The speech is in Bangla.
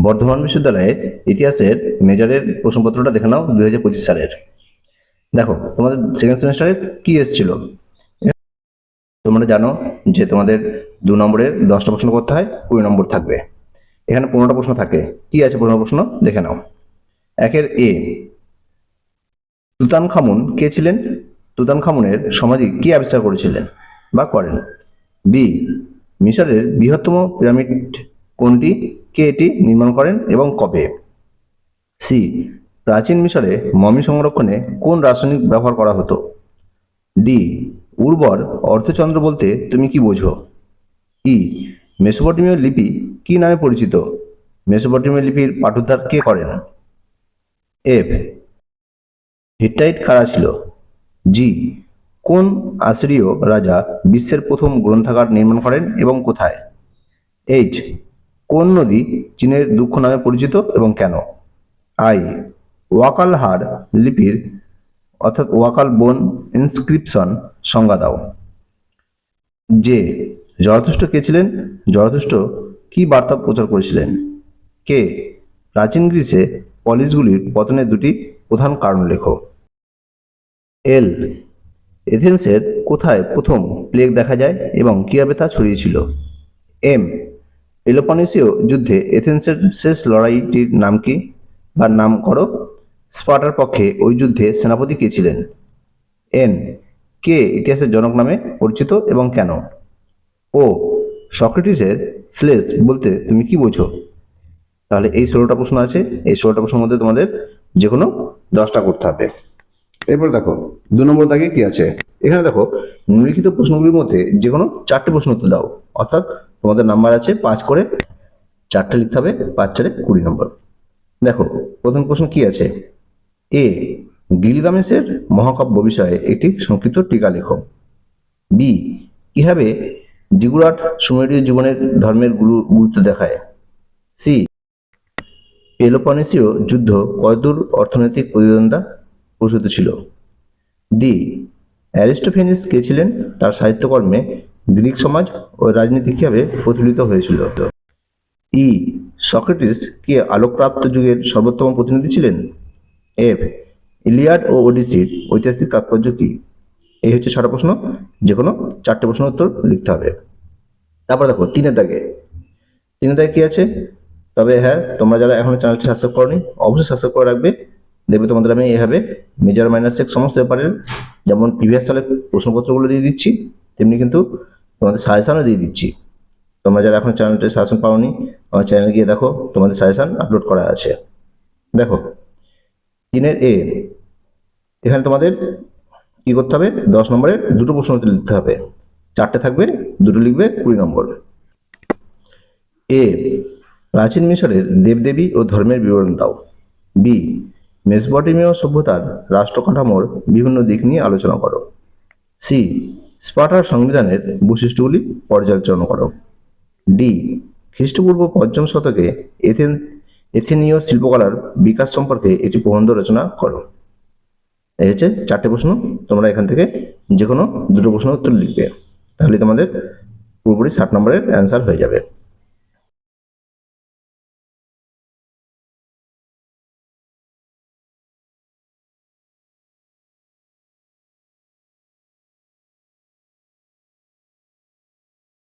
বর্ধমান বিশ্ববিদ্যালয়ের ইতিহাসের মেজরের প্রশ্নপত্রটা দেখে নাও 2025 সালের। দেখো তোমাদের সেকেন্ড সেমিস্টারে কি এসেছিল। তোমরা জানো যে তোমাদের 2 নম্বরের 10টা প্রশ্ন করতে হয়, 20 নম্বর থাকবে। এখানে 15টা প্রশ্ন থাকে। কি আছে 15 প্রশ্ন দেখে নাও। একের এ, তুতানখামুন কে ছিলেন? তুতানখামুনের সমাধি কে আবিষ্কার করেছিলেন বা করেন? বি, মিশরের বৃহত্তম পিরামিড কোনটি? কে এটি নির্মাণ করেন এবং কবে? সি, প্রাচীন মিশরে মমি সংরক্ষণে কোন রাসায়নিক ব্যবহার করা হতো? ডি, উর্বর অর্ধচন্দ্র বলতে তুমি কি বোঝো? ই, মেসোপটেমীয় লিপি কি নামে পরিচিত? মেসোপটেমীয় লিপির পাঠোদ্ধার কে করেন? এফ, হিট্টাইট কারা ছিল? জি, কোন আসিরীয় রাজা বিশ্বের প্রথম গ্রন্থাগার নির্মাণ করেন এবং কোথায়? এইচ, কোন নদী চীনের দুঃখ নামে পরিচিত এবং কেন? আই, ওয়াকালহার লিপির অর্থাৎ ওয়াকাল বোন ইনস্ক্রিপশন সংজ্ঞা দাও। যে, জরথুস্ট্র কে ছিলেন? জরথুস্ট্র কি বার্তা প্রচার করেছিলেন? কে, প্রাচীন গ্রিসে পলিসগুলির পতনের দুটি প্রধান কারণ লেখো। এল, এথেন্সের কোথায় প্রথম প্লেগ দেখা যায় এবং কিভাবে তা ছড়িয়েছিল? এম, পেলোপনেসীয় যুদ্ধে এথেন্সের শেষ লড়াইটির নাম কি বা নাম করো? স্পার্টার পক্ষে ওই যুদ্ধে সেনাপতি কে ছিলেন? এন, কে ইতিহাসের জনক নামে পরিচিত এবং কেন? ও, সক্রেটিসের স্লেজ বলতে তুমি কি বোঝো? তাহলে এই 16টা প্রশ্ন আছে। এই 16টা প্রশ্নের মধ্যে তোমাদের যে কোনো 10টা করতে হবে। এরপর দেখো 2 নম্বর দাগে কি আছে। এখানে দেখো নিম্নলিখিত প্রশ্নগুলির মধ্যে যে কোনো 4টে প্রশ্ন উত্তর দাও। অর্থাৎ তোমাদের নাম্বার আছে 5 করে, 4টে লিখতে হবে, 5 4 20 নম্বর। দেখো প্রথম প্রশ্ন কি আছে। এ, গিলগামেশের মহাকাব্য বিষয়ে একটি সংক্ষিপ্ত টিকা লেখো। বি, কিভাবে জিগুরাট সুমেরীয় জীবনের ধর্মের গুরুত্ব দেখায়? সি, পেলোপনেসীয় যুদ্ধ কতদূর অর্থনৈতিক প্রতিদ্বন্দ্বিতা প্রসূত ছিল? ডি, অ্যারিস্টোফেনিস কে ছিলেন? তার সাহিত্যকর্মে গ্রিক সমাজ ও রাজনীতি কিভাবে প্রতিফলিত হয়েছিল? ই, সক্রেটিস কি আলোকপ্রাপ্ত যুগের সর্বোত্তম প্রতিনিধি ছিলেন? এফ, ইলিয়াড ও ওডিসির ঐতিহাসিক তাৎপর্য কি? এই হচ্ছে 6টা প্রশ্ন। যে কোনো 4টে প্রশ্ন উত্তর লিখতে হবে। তারপর দেখো 3 দাগে কি আছে। তবে হ্যাঁ, তোমরা যারা এখনো চ্যানেলটি সাবস্ক্রাইব করোনি অবশ্যই সাবস্ক্রাইব করে রাখবে। দেখবে তোমাদের আমি এইভাবে মেজর মাইনর সেক সমস্ত ব্যাপারের যেমন প্রিভিয়াস সালের প্রশ্নপত্রগুলো দিয়ে দিচ্ছি, তেমনি কিন্তু তোমাদের সাজেশনও দিয়ে দিচ্ছি। তোমরা যারা এখন চ্যানেলটি সাজেশন পাওনি আমার চ্যানেলে গিয়ে দেখো, তোমাদের সাজেশন আপলোড করা আছে। দেখো 3 এ, এখানে তোমাদের কি করতে হবে, 10 নম্বরের 2টো প্রশ্ন উত্তর লিখতে হবে। 4টে থাকবে, 2টো লিখবে 20 নম্বর। এ, প্রাচীন মিশরের দেবদেবী ও ধর্মের বিবরণ দাও। বি, মেসোপটেমীয় সভ্যতার রাষ্ট্র কাঠামোর বিভিন্ন দিক নিয়ে আলোচনা করো। সি, স্পার্টার সংবিধানের বৈশিষ্ট্যগুলি পর্যালোচনা করো। ডি, খ্রিস্টপূর্ব 5ম শতকে এথেনীয় শিল্পকলার বিকাশ সম্পর্কে একটি প্রবন্ধ রচনা করো। এই হচ্ছে 4টে প্রশ্ন। তোমরা এখান থেকে যে কোনো 2টো প্রশ্ন উত্তর লিখবে, তাহলে তোমাদের পুরোপুরি 60 নম্বরের অ্যান্সার হয়ে যাবে।